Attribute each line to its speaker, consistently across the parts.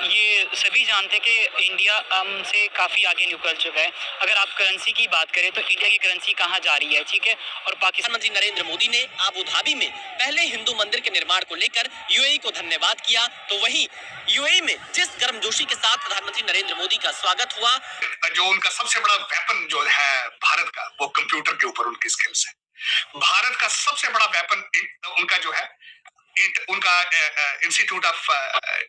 Speaker 1: ये सभी जानते हैं कि इंडिया हमसे काफ़ी आगे निकल चुका है। अगर आप करेंसी की बात करें तो इंडिया की करेंसी कहाँ जा रही है, ठीक है। और पाकिस्तान
Speaker 2: प्रधानमंत्री नरेंद्र मोदी ने अबू धाबी में पहले हिंदू मंदिर के निर्माण को लेकर यूएई को धन्यवाद किया, तो वहीं यूएई में जिस गर्मजोशी के साथ प्रधानमंत्री नरेंद्र मोदी का स्वागत हुआ,
Speaker 3: जो उनका सबसे बड़ा वेपन जो है भारत का, वो कंप्यूटर के ऊपर उनकी स्किल्स है। भारत का सबसे बड़ा वेपन उनका जो है उनका इंस्टीट्यूट ऑफ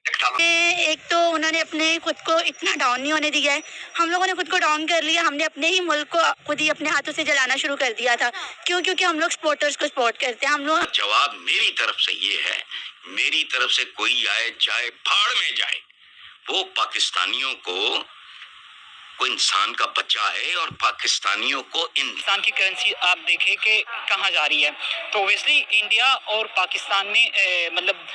Speaker 3: टेक्नोलॉजी।
Speaker 4: एक तो उन्होंने अपने खुद को इतना डाउन नहीं होने दिया है, हम लोगों ने खुद को डाउन कर लिया। हमने अपने ही मुल्क को खुद ही अपने हाथों से जलाना शुरू कर दिया था। क्योंकि हम लोग स्पोर्टर्स को सपोर्ट करते हैं। हम लोग
Speaker 5: जवाब मेरी तरफ से ये है, मेरी तरफ से कोई आए जाए भाड़ में जाए, वो पाकिस्तानियों को कोई इंसान का बच्चा है और पाकिस्तानियों को
Speaker 1: पाकिस्तान की करेंसी आप देखें कि कहाँ जा रही है। तो ओबियसली इंडिया और पाकिस्तान में मतलब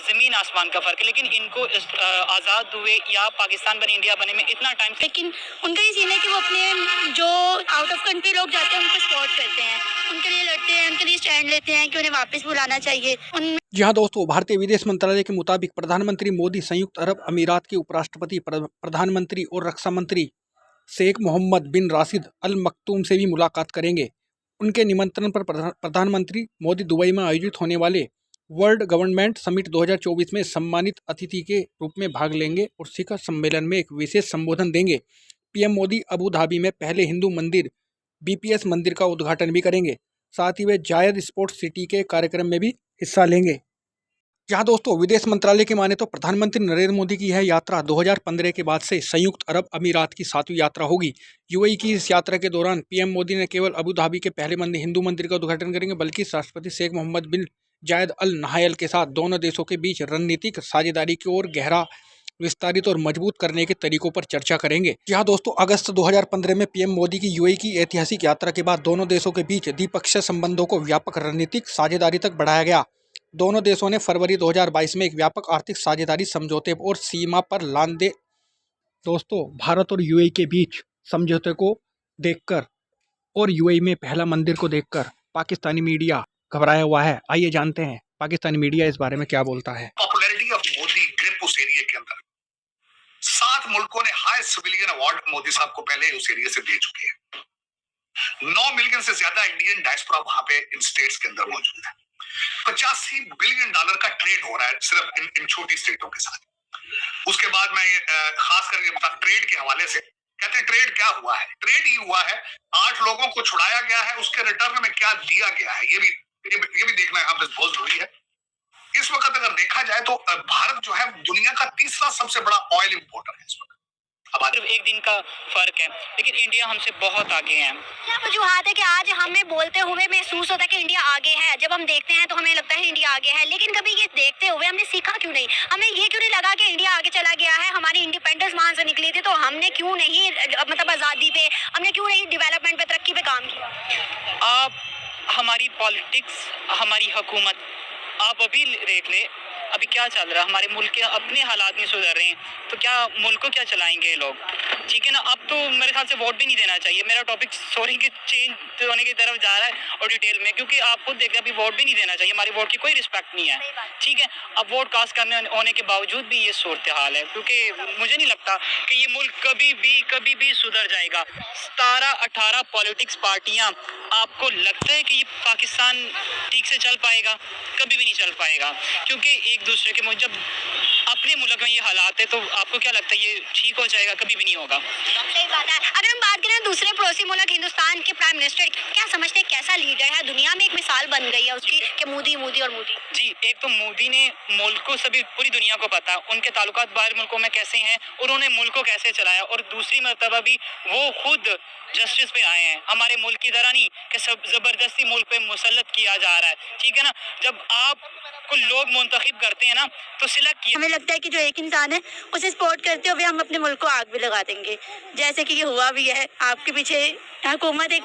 Speaker 1: ज़मीन आसमान का फ़र्क है। लेकिन इनको आज़ाद हुए या पाकिस्तान बने इंडिया बने में इतना टाइम,
Speaker 4: लेकिन उनका ये सीन है कि वो अपने जो आउट ऑफ कंट्री लोग जाते हैं उनको सपोर्ट करते हैं, उनके लिए लड़ते हैं, उनके लिए स्टैंड लेते हैं कि उन्हें वापस बुलाना चाहिए।
Speaker 6: जी हाँ दोस्तों, भारतीय विदेश मंत्रालय के मुताबिक प्रधानमंत्री मोदी संयुक्त अरब अमीरात के उपराष्ट्रपति, प्रधानमंत्री और रक्षा मंत्री शेख मोहम्मद बिन राशिद अल मक्तूम से भी मुलाकात करेंगे। उनके निमंत्रण पर प्रधानमंत्री मोदी दुबई में आयोजित होने वाले वर्ल्ड गवर्नमेंट समिट 2024 में सम्मानित अतिथि के रूप में भाग लेंगे और शिखर सम्मेलन में एक विशेष संबोधन देंगे। पीएम मोदी अबू धाबी में पहले हिंदू मंदिर बीपीएस मंदिर का उद्घाटन भी करेंगे। साथ ही वे जायद स्पोर्ट्स सिटी के कार्यक्रम में भी हिस्सा लेंगे। जहाँ दोस्तों विदेश मंत्रालय की माने तो प्रधानमंत्री नरेंद्र मोदी की यह यात्रा 2015 के बाद से संयुक्त अरब अमीरात की 7वीं यात्रा होगी। यूएई की इस यात्रा के दौरान पीएम मोदी ने केवल अबू धाबी के पहले हिंदू मंदिर का उद्घाटन करेंगे, बल्कि राष्ट्रपति शेख मोहम्मद बिन जायद अल नाहयान के साथ दोनों देशों के बीच रणनीतिक साझेदारी की ओर गहरा, विस्तारित और मजबूत करने के तरीकों पर चर्चा करेंगे। यहाँ दोस्तों अगस्त 2015 में पीएम मोदी की यूएई की ऐतिहासिक यात्रा के बाद दोनों देशों के बीच द्विपक्षीय संबंधों को व्यापक रणनीतिक साझेदारी तक बढ़ाया गया। दोनों देशों ने फरवरी 2022 में एक व्यापक आर्थिक साझेदारी समझौते और सीमा पर लांदे। दोस्तों भारत और यूएई के बीच समझौते को देखकर और यूएई में पहला मंदिर को देखकर पाकिस्तानी मीडिया घबराया हुआ है। आइए जानते हैं पाकिस्तानी मीडिया इस बारे में क्या बोलता है।
Speaker 3: पॉपुलैरिटी ऑफ मोदी ग्रिप उस एरिया के अंदर 7 मुल्कों ने हाईएस्ट सिविलियन अवार्ड मोदी साहब को पहले उस एरिया से दे चुके हैं। 9 मिलियन से ज्यादा इंडियन डायस्पोरा वहां पे इन स्टेट्स के अंदर मौजूद है। $85 बिलियन का ट्रेड हो रहा है सिर्फ इन छोटी स्टेटों के साथ। उसके बाद मैं खास करके ट्रेड के हवाले से कहते हैं, ट्रेड क्या हुआ है? ट्रेड ही हुआ है 8 लोगों को छुड़ाया गया है, उसके रिटर्न में क्या दिया गया है ये भी देखना यहाँ पे बहुत जरूरी है। इस वक्त अगर देखा जाए तो भारत जो है दुनिया का 3रा सबसे बड़ा ऑयल इंपोर्टर है इस वक्त।
Speaker 1: अब सिर्फ एक दिन का फर्क है, लेकिन इंडिया हमसे बहुत आगे है।
Speaker 4: क्या वजूहत है कि आज हमें बोलते हुए महसूस होता है कि इंडिया आगे है? जब हम देखते हैं तो हमें लगता है इंडिया आगे है, लेकिन कभी ये देखते हुए हमने सीखा क्यों नहीं? हमें ये क्यों नहीं लगा कि इंडिया आगे चला गया है? हमारी इंडिपेंडेंस वहां से निकली थी, तो हमने क्यों नहीं मतलब आज़ादी पे, हमने क्यों नहीं डेवलपमेंट पे, तरक्की पे काम किया?
Speaker 1: आप हमारी पॉलिटिक्स, हमारी हुकूमत आप अभी देख ले, अभी क्या चल रहा है। हमारे मुल्क के अपने हालात नहीं सुधर रहे हैं, तो क्या मुल्क को क्या चलाएंगे ये लोग? ठीक है ना। अब तो मेरे ख्याल से वोट भी नहीं देना चाहिए। मेरा टॉपिक सॉरी कि चेंज होने की तरफ जा रहा है और डिटेल में, क्योंकि आप खुद देख रहे हैं अभी वोट भी नहीं देना चाहिए। हमारी वोट की कोई रिस्पेक्ट नहीं है, ठीक है। अब वोट कास्ट करने होने के बावजूद भी ये सूरत हाल है, क्योंकि मुझे नहीं लगता कि ये मुल्क कभी भी सुधर जाएगा। 17-18 पॉलिटिक्स पार्टियाँ, आपको लगता है कि ये पाकिस्तान ठीक से चल पाएगा? कभी भी नहीं चल पाएगा, क्योंकि एक दूसरे के जब अपने मुल्क में ये हालात है तो आपको क्या लगता है ये ठीक हो जाएगा? कभी भी नहीं होगा।
Speaker 4: सही बात है। अगर हम बात करें दूसरे पड़ोसी मुल्क हिंदुस्तान के प्राइम मिनिस्टर, क्या समझते हैं कैसा लीडर है? दुनिया में एक मिसाल बन गई है उसकी कि मोदी और मोदी।
Speaker 1: जी, एक तो मोदी ने मुल्क को सभी पूरी दुनिया को पता उनके ताल्लुकात बाहर मुल्कों में कैसे हैं, उन्होंने मुल्क को कैसे चलाया, और दूसरी मरतबा भी वो खुद जस्टिस पे आए हैं। हमारे मुल्क की तरह नहीं कि सब जबरदस्ती मुल्क पे मुसल्लत किया जा रहा है, ठीक है ना। जब आप को लोग मुंतखब करते हैं ना तो सिलेक्ट किया।
Speaker 4: हमें लगता है कि जो एक इंसान है उसे सपोर्ट करते हुए हम अपने मुल्क को आग भी लगा देंगे, जैसे कि ये हुआ भी है। आपके पीछे हुकूमत एक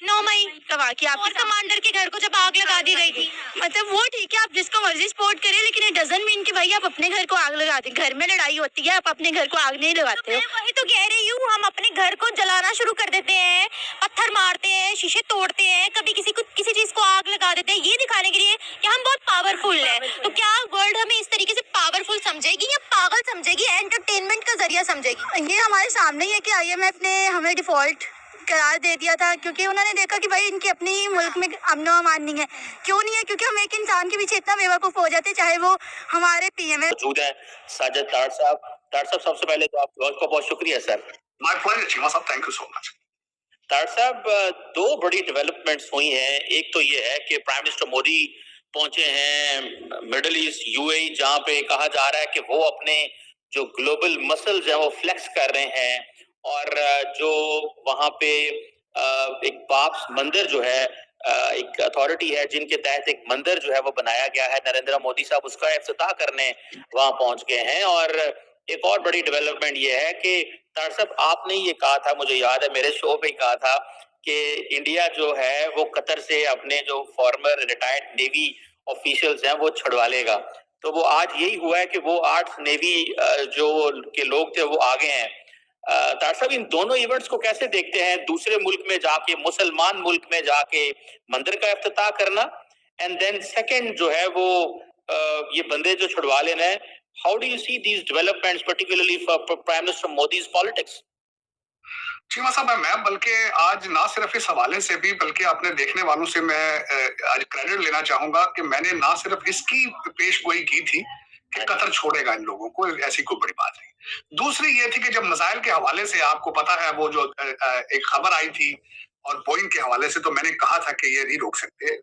Speaker 4: 9 मई का वाकया, आपके कमांडर के घर को जब आग लगा दी गई थी। मतलब वो ठीक है, आप जिसको मर्जी सपोर्ट करें, लेकिन इट डजंट मीन कि भाई आप अपने घर को आग लगा दें। घर में लड़ाई होती है, आप अपने घर को आग नहीं लगाते हो।
Speaker 7: वही
Speaker 4: तो कह रही हूँ, हम अपने घर को जलाना शुरू कर देते हैं, पत्थर मारते हैं, शीशे तोड़ते हैं, कभी किसी चीज को आग लगा देते हैं, ये दिखाने के लिए कि हम बहुत पावरफुल हैं। तो क्या वर्ल्ड हमें इस तरीके से पावरफुल समझेगी या पागल समझेगी, एंटरटेनमेंट का जरिया समझेगी? ये हमारे सामने ही है कि IMF ने हमें डिफॉल्ट करार दे दिया था, क्योंकि उन्होंने देखा कि भाई इनकी अपनी ही मुल्क में अमन व अमान नहीं है। क्यों नहीं है? क्योंकि हम एक इंसान के पीछे इतना बेवकूफ हो जाते, चाहे वो हमारे PM है।
Speaker 7: मौजूद है साजिद तार साहब। तार साहब, सबसे पहले तो आपका बहुत बहुत शुक्रिया सर।
Speaker 3: माय प्लेजर चीमा साहब, थैंक यू सो मच।
Speaker 7: तार साहब, दो बड़ी डेवलपमेंट्स हुई हैं। एक तो ये है कि प्राइम मिनिस्टर मोदी पहुंचे हैं मिडिल ईस्ट UAE, जहां पे कहा जा रहा है कि वो अपने जो ग्लोबल मसल्स हैं वो फ्लेक्स कर रहे हैं, और जो वहां पे एक बाप्स मंदिर जो है, एक अथॉरिटी है जिनके तहत एक मंदिर जो है वो बनाया गया है, नरेंद्र मोदी साहब उसका इफ्तिताह करने वहां पहुंच गए हैं। और एक और बड़ी डेवलपमेंट ये है कि तार साहब, आपने ये कहा था, मुझे याद है मेरे शो पे कहा था कि इंडिया जो है वो कतर से अपने जो फॉर्मर रिटायर्ड नेवी ऑफिशियल्स हैं वो छुड़वा लेगा। तो वो आज यही हुआ है कि वो 8 नेवी जो के लोग थे वो आ गए हैं। तार साहब, इन दोनों इवेंट्स को कैसे देखते हैं? दूसरे मुल्क में जाके, मुसलमान मुल्क में जाके मंदिर का इफ्तिताह करना, एंड देन सेकंड जो है वो ये बंदे जो छुड़वा लेना है। How do you see these developments, particularly for Prime Minister Modi's politics?
Speaker 3: Cheema साहब, मैं बल्कि आज ना सिर्फ इस हवाले से भी, बल्कि अपने देखने वालों से मैं आज क्रेडिट लेना चाहूंगा कि मैंने ना सिर्फ इसकी पेशगोई की थी कि कतर छोड़ेगा इन लोगों को, ऐसी कोई बड़ी बात नहीं। दूसरी ये थी कि जब मिसाइल के हवाले से आपको पता है वो जो एक खबर आई थी और बोइंग के हवाले से, तो मैंने कहा था कि ये नहीं रोक सकते।